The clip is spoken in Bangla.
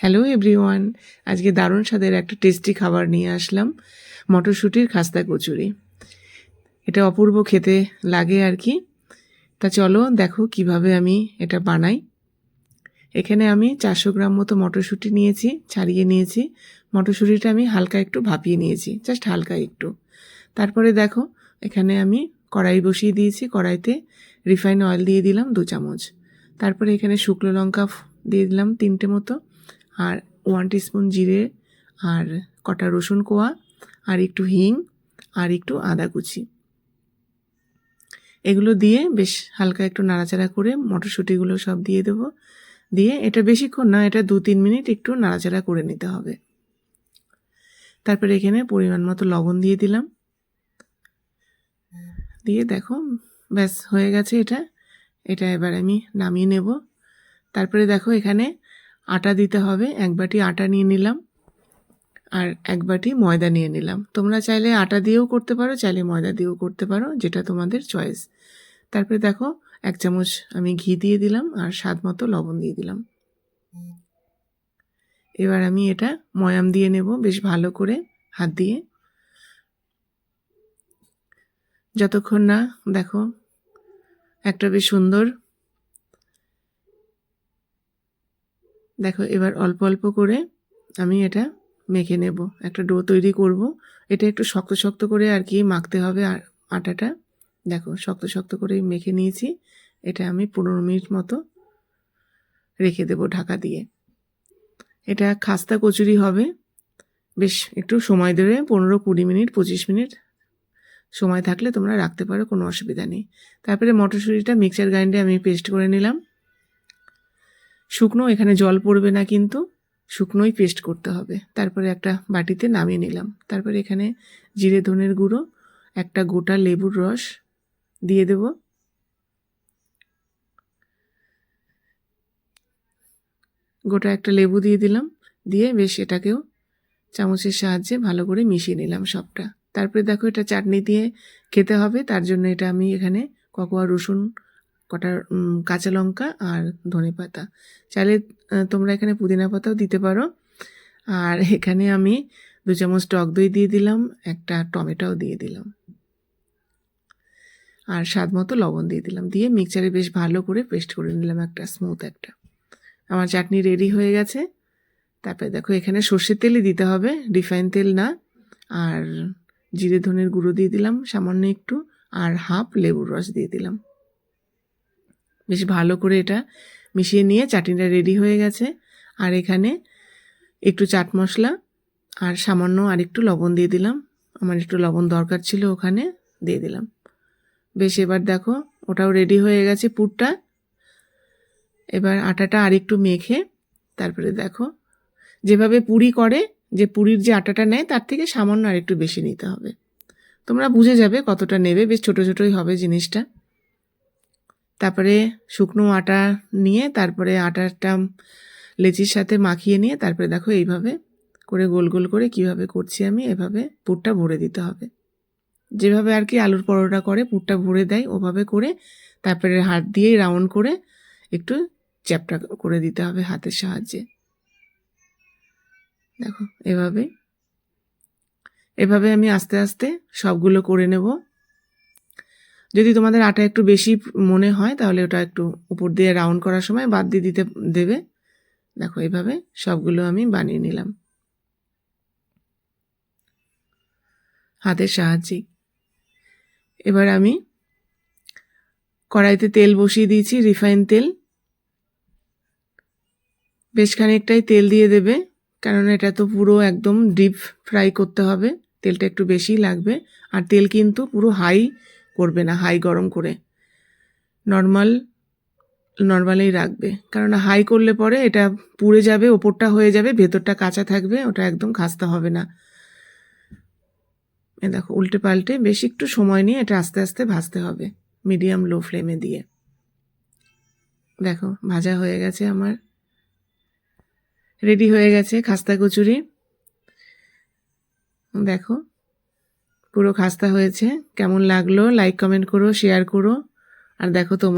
হ্যালো এভরিওয়ান, আজকে দারুণ স্বাদের একটা টেস্টি খাবার নিয়ে আসলাম, মটরশুঁটির খাস্তা কচুরি। এটা অপূর্ব খেতে লাগে আর কি। তা চলো দেখো কিভাবে আমি এটা বানাই। এখানে আমি 400 গ্রাম মতো মটরশুঁটি নিয়েছি, ছাড়িয়ে নিয়েছি। মটরশুঁটিটা আমি হালকা একটু ভাপিয়ে নিয়েছি, জাস্ট হালকা একটু। তারপরে দেখো এখানে আমি কড়াই বসিয়ে দিয়েছি, কড়াইতে রিফাইন অয়েল দিয়ে দিলাম 2 চামচ। তারপরে এখানে শুকনো লঙ্কা দিয়ে দিলাম 3টে মতো, আর 1 টিস্পুন জিরে, আর কটা রসুন কোয়া, আর একটু হিং, আর একটু আদা কুচি। এগুলো দিয়ে বেশ হালকা একটু নাড়াচাড়া করে মটরশুঁটিগুলো সব দিয়ে দেবো। দিয়ে এটা বেশিক্ষণ না, এটা 2-3 মিনিট একটু নাড়াচাড়া করে নিতে হবে। তারপরে এখানে পরিমাণ মতো লবণ দিয়ে দিলাম। দিয়ে দেখো ব্যাস হয়ে গেছে এটা এবার আমি নামিয়ে নেব। তারপরে দেখো এখানে আটা দিতে হবে, 1 বাটি আটা নিয়ে নিলাম, আর 1 বাটি ময়দা নিয়ে নিলাম। তোমরা চাইলে আটা দিয়েও করতে পারো, চাইলে ময়দা দিয়েও করতে পারো, যেটা তোমাদের চয়েস। তারপরে দেখো 1 চামচ আমি ঘি দিয়ে দিলাম, আর স্বাদ মতো লবণ দিয়ে দিলাম। এবার আমি এটা ময়াম দিয়ে নেব বেশ ভালো করে হাত দিয়ে, যতক্ষণ না দেখো একটা বেশ সুন্দর, দেখো এবার অল্প অল্প করে আমি এটা মেখে নেব, একটা ডো তৈরি করব। এটা একটু শক্ত শক্ত করে আর কি মাখতে হবে, আর আটাটা দেখো শক্ত শক্ত করে মেখে নিয়েছি। এটা আমি 15 মিনিট মতো রেখে দেব ঢাকা দিয়ে। এটা খাস্তা কচুরি হবে, বেশ একটু সময় দেবে, 15-20 মিনিট 25 মিনিট সময় থাকলে তোমরা রাখতে পারো, কোনো অসুবিধা নেই। তারপরে মটরশুঁটিটা মিক্সার গ্রাইন্ডে আমি পেস্ট করে নিলাম। শুকনো, এখানে জল পড়বে না কিন্তু, শুকনোই পেস্ট করতে হবে। তারপরে একটা বাটিতে নামিয়ে নিলাম। তারপরে এখানে জিরে ধনের গুঁড়ো, একটা গোটা লেবুর রস দিয়ে দেব। গোটা একটা লেবু দিয়ে দিলাম, দিয়ে বেশ এটাকেও চামচের সাহায্যে ভালো করে মিশিয়ে নিলাম সবটা। তারপরে দেখো এটা চাটনি দিয়ে খেতে হবে, তার জন্য এটা আমি এখানে ককোয়া রসুন, কটা কাঁচা লঙ্কা, আর ধনেপাতা, চাইলে তোমরা এখানে পুদিনা পাতাও দিতে পারো। আর এখানে আমি 2 চামচ টক দই দিয়ে দিলাম, একটা টমেটোও দিয়ে দিলাম, আর স্বাদ মতো লবণ দিয়ে দিলাম। দিয়ে মিক্সচারে বেশ ভালো করে পেস্ট করে নিলাম, একটা স্মুথ একটা। আমার চাটনি রেডি হয়ে গেছে। তারপরে দেখো এখানে সর্ষের তেলই দিতে হবে, রিফাইন তেল না। আর জিরে ধনের গুঁড়ো দিয়ে দিলাম সামান্য একটু, আর হাফ লেবুর রস দিয়ে দিলাম। বেশ ভালো করে এটা মিশিয়ে নিয়ে চাটনিটা রেডি হয়ে গেছে। আর এখানে একটু চাট মশলা আর সামান্য আর একটু লবণ দিয়ে দিলাম, আমার একটু লবণ দরকার ছিল, ওখানে দিয়ে দিলাম। বেশ এবার দেখো ওটাও রেডি হয়ে গেছে পুরটা। এবার আটাটা আর একটু মেখে, তারপরে দেখো যেভাবে পুরি করে, যে পুরির যে আটাটা নেয় তার থেকে সামান্য আর একটু বেশি নিতে হবে। তোমরা বুঝে যাবে কতটা নেবে, বেশ ছোটো ছোটোই হবে জিনিসটা। তারপরে শুকনো আটা নিয়ে, তারপরে আটাটা লেচির সাথে মাখিয়ে নিয়ে, তারপরে দেখো এইভাবে করে গোল গোল করে কিভাবে করছি আমি, এভাবে পুরটা ভরে দিতে হবে। যেভাবে আর কি আলুর পরোটা করে পুরটা ভরে দেয়, ওভাবে করে তারপরে হাত দিয়েই রাউন্ড করে একটু চ্যাপটা করে দিতে হবে হাতের সাহায্যে। দেখো এভাবে এভাবে আমি আস্তে আস্তে সবগুলো করে নেব। যদি তোমাদের আটা একটু বেশি মনে হয় তাহলে ওটা একটু উপর দিয়ে রাউন্ড করার সময় বাদ দিয়ে দিতে দেবে। দেখো এইভাবে সবগুলো আমি বানিয়ে নিলাম হাতের সাহায্যে। এবার আমি কড়াইতে তেল বসিয়ে দিয়েছি, রিফাইন তেল। বেশ খানিকটাই তেল দিয়ে দেবে, কারণ এটা তো পুরো একদম ডিপ ফ্রাই করতে হবে, তেলটা একটু বেশি লাগবে। আর তেল কিন্তু পুরো হাই করবে না, হাই গরম করে নর্মালেই রাখবে, কারণ হাই করলে পরে এটা পুড়ে যাবে, ওপরটা হয়ে যাবে, ভেতরটা কাঁচা থাকবে, ওটা একদম খাস্তা হবে না। দেখো উল্টে পাল্টে বেশ একটু সময় নিয়ে এটা আস্তে আস্তে ভাজতে হবে, মিডিয়াম লো ফ্লেমে দিয়ে। দেখো ভাজা হয়ে গেছে, আমার রেডি হয়ে গেছে খাস্তা কচুরি। দেখো পুরো খাস্তা হয়েছে, কেমন লাগলো লাইক কমেন্ট করো, শেয়ার করো। আর দেখো তোমরা